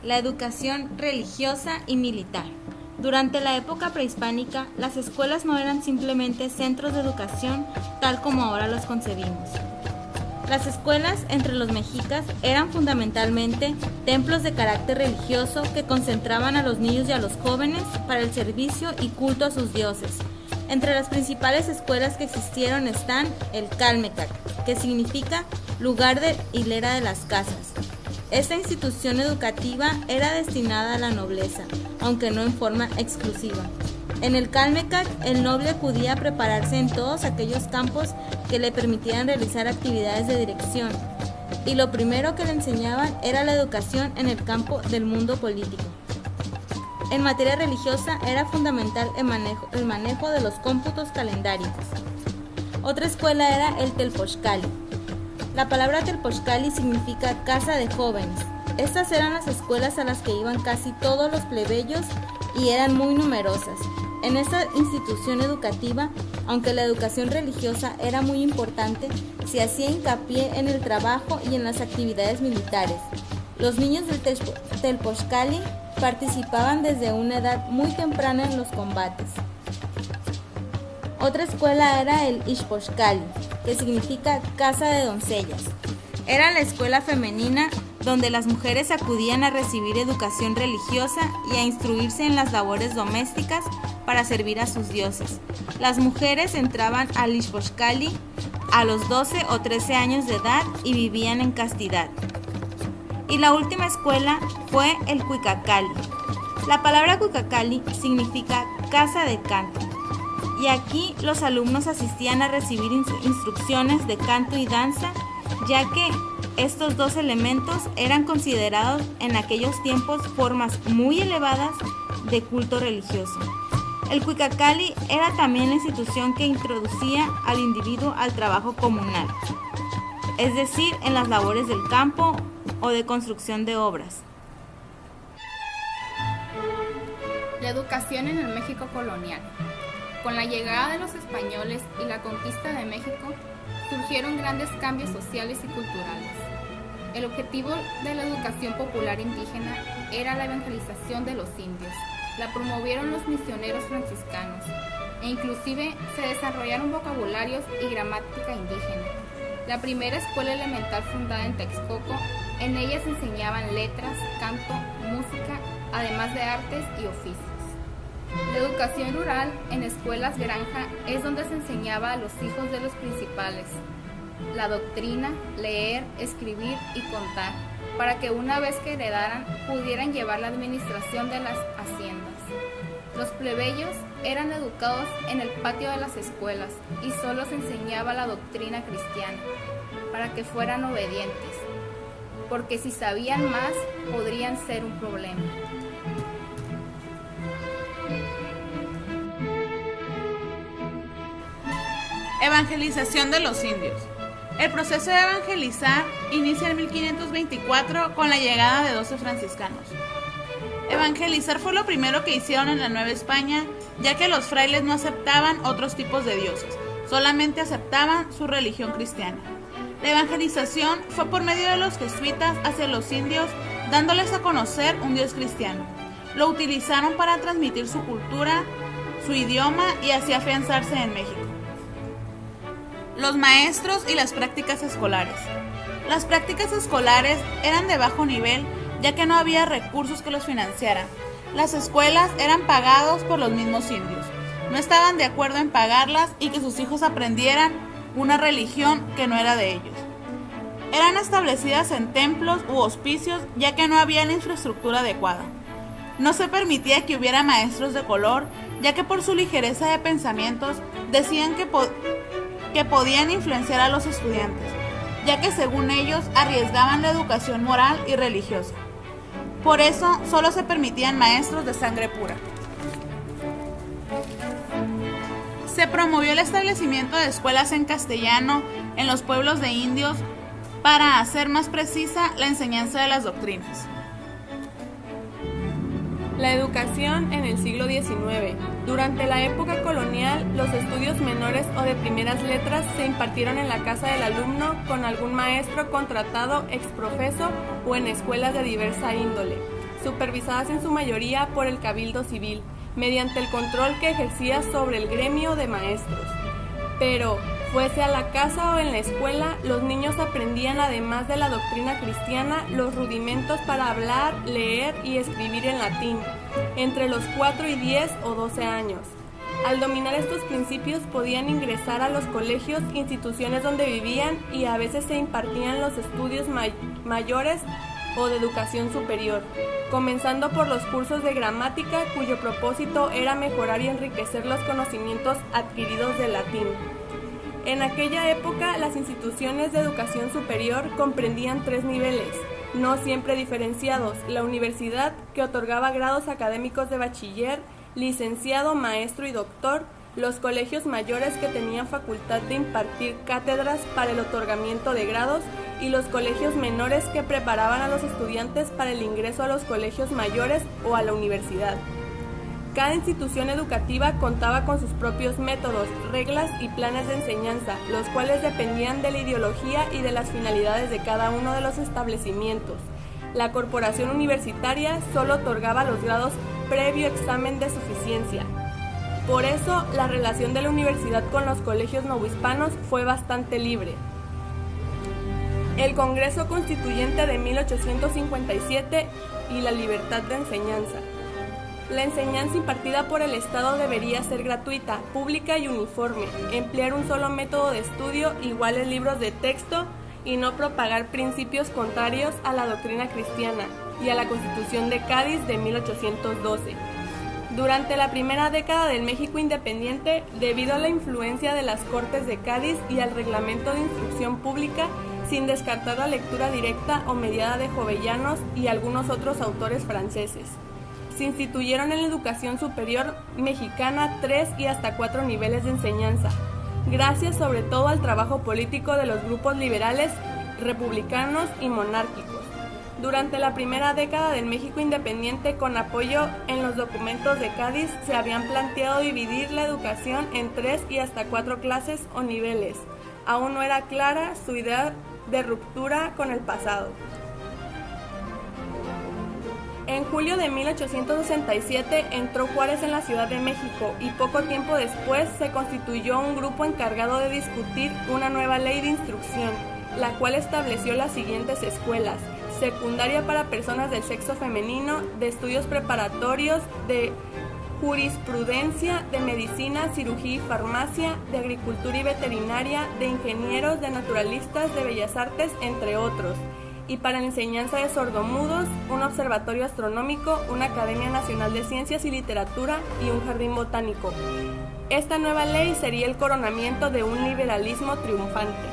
la educación religiosa y militar. Durante la época prehispánica, las escuelas no eran simplemente centros de educación tal como ahora los concebimos. Las escuelas entre los mexicas eran fundamentalmente templos de carácter religioso que concentraban a los niños y a los jóvenes para el servicio y culto a sus dioses. Entre las principales escuelas que existieron están el Calmecac, que significa lugar de hilera de las casas. Esta institución educativa era destinada a la nobleza, aunque no en forma exclusiva. En el Calmecac, el noble acudía a prepararse en todos aquellos campos que le permitieran realizar actividades de dirección, y lo primero que le enseñaban era la educación en el campo del mundo político. En materia religiosa era fundamental el manejo de los cómputos calendarios. Otra escuela era el Telpochcali. La palabra Telpochcali significa casa de jóvenes. Estas eran las escuelas a las que iban casi todos los plebeyos y eran muy numerosas. En esta institución educativa, aunque la educación religiosa era muy importante, se hacía hincapié en el trabajo y en las actividades militares. Los niños del Telpochcali participaban desde una edad muy temprana en los combates. Otra escuela era el Ixpochcali, que significa casa de doncellas. Era la escuela femenina donde las mujeres acudían a recibir educación religiosa y a instruirse en las labores domésticas para servir a sus dioses. Las mujeres entraban al Ixpochcali a los 12 o 13 años de edad y vivían en castidad. Y la última escuela fue el Cuicacali. La palabra Cuicacali significa casa de canto, y aquí los alumnos asistían a recibir instrucciones de canto y danza, ya que estos dos elementos eran considerados en aquellos tiempos formas muy elevadas de culto religioso. El Cuicacali era también la institución que introducía al individuo al trabajo comunal, es decir, en las labores del campo o de construcción de obras. La educación en el México colonial. Con la llegada de los españoles y la conquista de México, surgieron grandes cambios sociales y culturales. El objetivo de la educación popular indígena era la evangelización de los indios. La promovieron los misioneros franciscanos e inclusive se desarrollaron vocabularios y gramática indígena. La primera escuela elemental fundada en Texcoco, en ella se enseñaban letras, canto, música, además de artes y oficios. La educación rural en escuelas granja es donde se enseñaba a los hijos de los principales la doctrina, leer, escribir y contar, para que una vez que heredaran pudieran llevar la administración de las haciendas. Los plebeyos eran educados en el patio de las escuelas y solo se enseñaba la doctrina cristiana, para que fueran obedientes, porque si sabían más podrían ser un problema. Evangelización de los indios. El proceso de evangelizar inicia en 1524 con la llegada de 12 franciscanos. Evangelizar fue lo primero que hicieron en la Nueva España, ya que los frailes no aceptaban otros tipos de dioses, solamente aceptaban su religión cristiana. La evangelización fue por medio de los jesuitas hacia los indios, dándoles a conocer un Dios cristiano. Lo utilizaron para transmitir su cultura, su idioma y así afianzarse en México. Los maestros y las prácticas escolares. Las prácticas escolares eran de bajo nivel, ya que no había recursos que los financiaran. Las escuelas eran pagadas por los mismos indios. No estaban de acuerdo en pagarlas y que sus hijos aprendieran una religión que no era de ellos. Eran establecidas en templos u hospicios, ya que no había la infraestructura adecuada. No se permitía que hubiera maestros de color, ya que por su ligereza de pensamientos decían que podían influenciar a los estudiantes, ya que según ellos arriesgaban la educación moral y religiosa. Por eso solo se permitían maestros de sangre pura. Se promovió el establecimiento de escuelas en castellano en los pueblos de indios para hacer más precisa la enseñanza de las doctrinas. La educación en el siglo XIX. Durante la época colonial, los estudios menores o de primeras letras se impartieron en la casa del alumno con algún maestro contratado ex profeso o en escuelas de diversa índole. supervisadas en su mayoría por el Cabildo Civil, mediante el control que ejercía sobre el gremio de maestros. Pero, fuese a la casa o en la escuela, los niños aprendían, además de la doctrina cristiana, los rudimentos para hablar, leer y escribir en latín, entre los 4 y 10 o 12 años. Al dominar estos principios podían ingresar a los colegios, instituciones donde vivían, y a veces se impartían los estudios mayores o de educación superior, comenzando por los cursos de gramática, cuyo propósito era mejorar y enriquecer los conocimientos adquiridos del latín. En aquella época, las instituciones de educación superior comprendían 3 niveles, no siempre diferenciados: la universidad, que otorgaba grados académicos de bachiller, licenciado, maestro y doctor; los colegios mayores, que tenían facultad de impartir cátedras para el otorgamiento de grados; y los colegios menores, que preparaban a los estudiantes para el ingreso a los colegios mayores o a la universidad. Cada institución educativa contaba con sus propios métodos, reglas y planes de enseñanza, los cuales dependían de la ideología y de las finalidades de cada uno de los establecimientos. La corporación universitaria solo otorgaba los grados previo examen de suficiencia. Por eso, la relación de la universidad con los colegios novohispanos fue bastante libre. El Congreso Constituyente de 1857 y la libertad de enseñanza. La enseñanza impartida por el Estado debería ser gratuita, pública y uniforme, emplear un solo método de estudio, iguales libros de texto, y no propagar principios contrarios a la doctrina cristiana y a la Constitución de Cádiz de 1812. Durante la primera década del México independiente, debido a la influencia de las Cortes de Cádiz y al Reglamento de Instrucción Pública, sin descartar la lectura directa o mediada de Jovellanos y algunos otros autores franceses, se instituyeron en la educación superior mexicana 3 y hasta 4 niveles de enseñanza, gracias sobre todo al trabajo político de los grupos liberales, republicanos y monárquicos. Durante la primera década del México independiente, con apoyo en los documentos de Cádiz, se habían planteado dividir la educación en 3 y hasta 4 clases o niveles. Aún no era clara su idea de ruptura con el pasado. En julio de 1867 entró Juárez en la Ciudad de México y poco tiempo después se constituyó un grupo encargado de discutir una nueva ley de instrucción, la cual estableció las siguientes escuelas: secundaria para personas del sexo femenino, de estudios preparatorios, de jurisprudencia, de medicina, cirugía y farmacia, de agricultura y veterinaria, de ingenieros, de naturalistas, de bellas artes, entre otros. Y para la enseñanza de sordomudos, un observatorio astronómico, una Academia Nacional de Ciencias y Literatura y un jardín botánico. Esta nueva ley sería el coronamiento de un liberalismo triunfante.